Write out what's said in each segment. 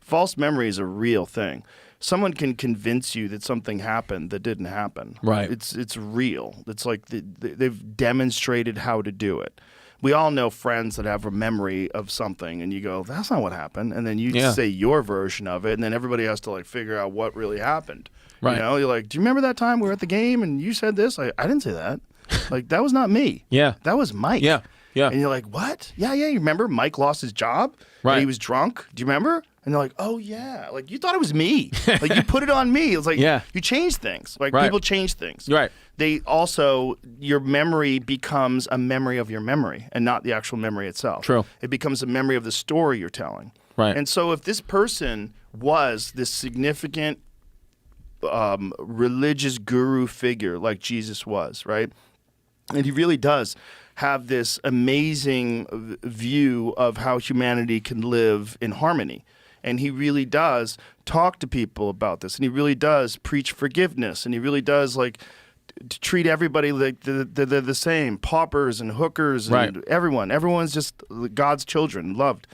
false memory is a real thing. Someone can convince you that something happened that didn't happen. Right. It's real. It's like they've demonstrated how to do it. We all know friends that have a memory of something, and you go, "That's not what happened," and then you say your version of it, and then everybody has to like figure out what really happened. Right. You know, you're like, "Do you remember that time we were at the game and you said this?" I didn't say that. Like that was not me. Yeah. That was Mike. Yeah. Yeah. And you're like, "What? Yeah. You remember Mike lost his job? Right. And he was drunk. Do you remember?" And they're like, "Oh yeah." Like you thought it was me. Like you put it on me. It's like you change things. Like people change things. Right. They also, your memory becomes a memory of your memory and not the actual memory itself. True. It becomes a memory of the story you're telling. Right. And so if this person was this significant religious guru figure like Jesus was, right? And he really does have this amazing view of how humanity can live in harmony. And he really does talk to people about this. And he really does preach forgiveness. And he really does like to treat everybody like they're the same. Paupers and hookers and everyone. Everyone's just God's children, loved.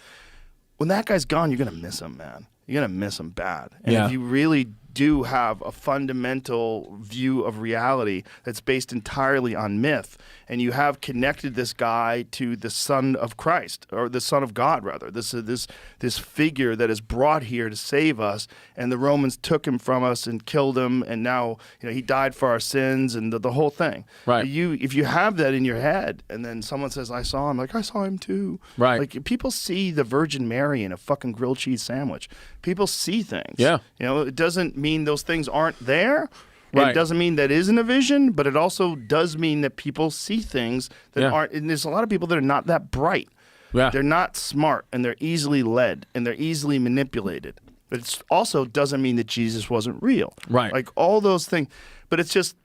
When that guy's gone, you're going to miss him, man. You're going to miss him bad. And if you really do have a fundamental view of reality that's based entirely on myth, and you have connected this guy to the Son of Christ, or the Son of God, rather, this figure that is brought here to save us, and the Romans took him from us and killed him, and now he died for our sins, and the whole thing. Right. If you have that in your head, and then someone says, "I saw him," like I saw him too. Right. Like people see the Virgin Mary in a fucking grilled cheese sandwich. People see things. Yeah. It doesn't mean those things aren't there. Right. It doesn't mean that isn't a vision, but it also does mean that people see things that aren't. And there's a lot of people that are not that bright. Yeah. They're not smart, and they're easily led, and they're easily manipulated. But it also doesn't mean that Jesus wasn't real. Right. Like all those things. But it's just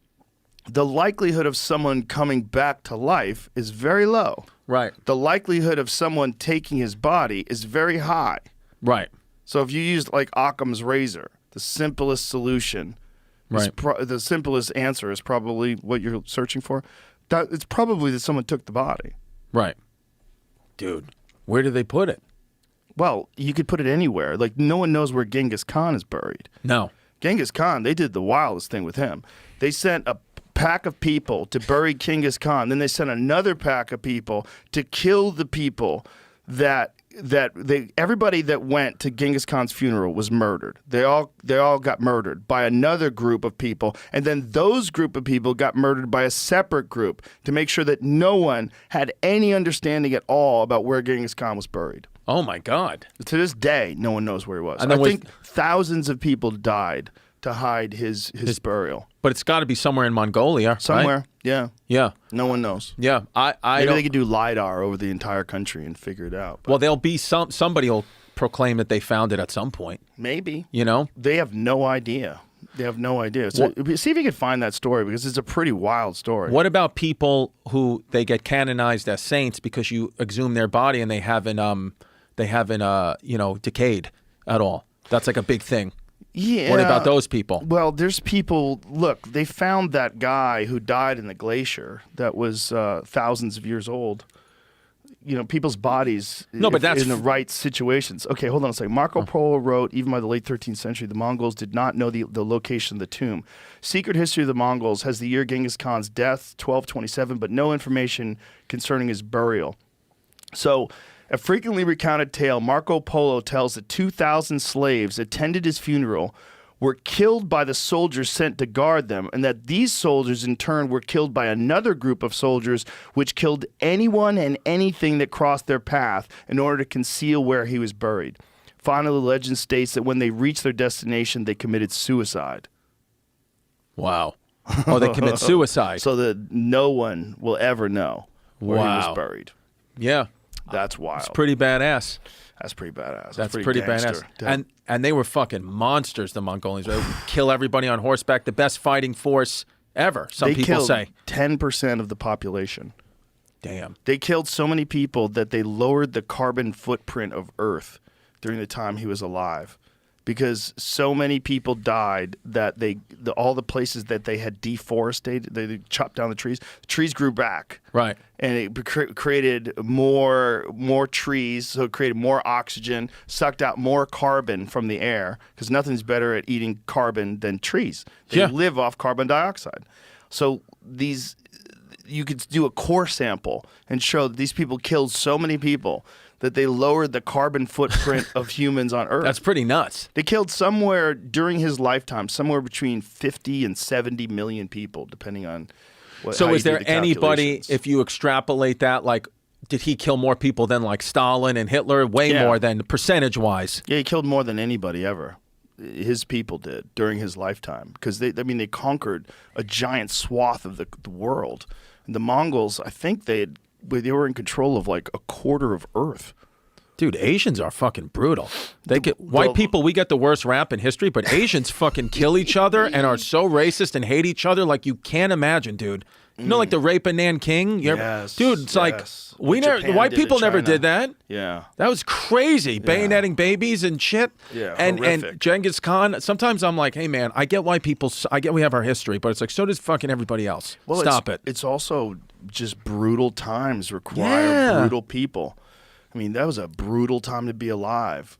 the likelihood of someone coming back to life is very low. Right. The likelihood of someone taking his body is very high. Right. So if you used like Occam's razor, the simplest solution, the simplest answer is probably what you're searching for. It's probably that someone took the body. Right. Dude, where did they put it? Well, you could put it anywhere. Like no one knows where Genghis Khan is buried. No. Genghis Khan, they did the wildest thing with him. They sent a pack of people to bury Genghis Khan. Then they sent another pack of people to kill the people everybody that went to Genghis Khan's funeral was murdered. They all got murdered by another group of people, and then those group of people got murdered by a separate group to make sure that no one had any understanding at all about where Genghis Khan was buried. Oh my God! To this day, no one knows where he was. And I think thousands of people died to hide his burial. But it's got to be somewhere in Mongolia. Somewhere, right? yeah. Yeah. No one knows. Yeah. Maybe they could do LiDAR over the entire country and figure it out. Well, there'll be somebody will proclaim that they found it at some point. Maybe. They have no idea. So see if you can find that story, because it's a pretty wild story. What about people who they get canonized as saints because you exhume their body and they haven't decayed at all? That's like a big thing. Yeah. What about those people? Well, there's people. Look, they found that guy who died in the glacier that was thousands of years old. People's bodies in the right situations. Okay, hold on a second. Marco Polo wrote, even by the late 13th century, the Mongols did not know the location of the tomb. Secret History of the Mongols has the year Genghis Khan's death, 1227, but no information concerning his burial. So, a frequently recounted tale, Marco Polo tells that 2,000 slaves attended his funeral, were killed by the soldiers sent to guard them, and that these soldiers in turn were killed by another group of soldiers which killed anyone and anything that crossed their path in order to conceal where he was buried. Finally, the legend states that when they reached their destination, they committed suicide. Wow. Oh, they commit suicide. So that no one will ever know where he was buried. Yeah. That's wild. It's pretty badass. That's pretty badass. That's pretty badass. And they were fucking monsters, the Mongolians. They would kill everybody on horseback. The best fighting force ever, some people say. 10% of the population. Damn. They killed so many people that they lowered the carbon footprint of Earth during the time he was alive. because so many people died that all the places that they had deforested, they chopped down the trees grew back. Right. And it created more trees, so it created more oxygen, sucked out more carbon from the air, because nothing's better at eating carbon than trees. They live off carbon dioxide. So you could do a core sample and show that these people killed so many people that they lowered the carbon footprint of humans on Earth. That's pretty nuts. They killed somewhere during his lifetime, somewhere between 50 and 70 million people, depending on So how is you there do the anybody, calculations. if you extrapolate that, like, did he kill more people than like Stalin and Hitler? Way more than percentage-wise. Yeah, he killed more than anybody ever. His people did during his lifetime, because they conquered a giant swath of the world. And the Mongols, I think they were in control of like a quarter of Earth. Dude, Asians are fucking brutal. White people, we get the worst rap in history, but Asians fucking kill each other and are so racist and hate each other like you can't imagine, dude. You know, like the rape of Nanking? Yes, Dude, it's like, Japan white did to people never China. did that. Yeah. That was crazy. Bayoneting babies and shit. Yeah, and horrific. Genghis Khan, sometimes I'm like, hey, man, I get white people, I get we have our history, but it's like, so does fucking everybody else. Well, Stop it. It's also just brutal times require brutal people. I mean, that was a brutal time to be alive.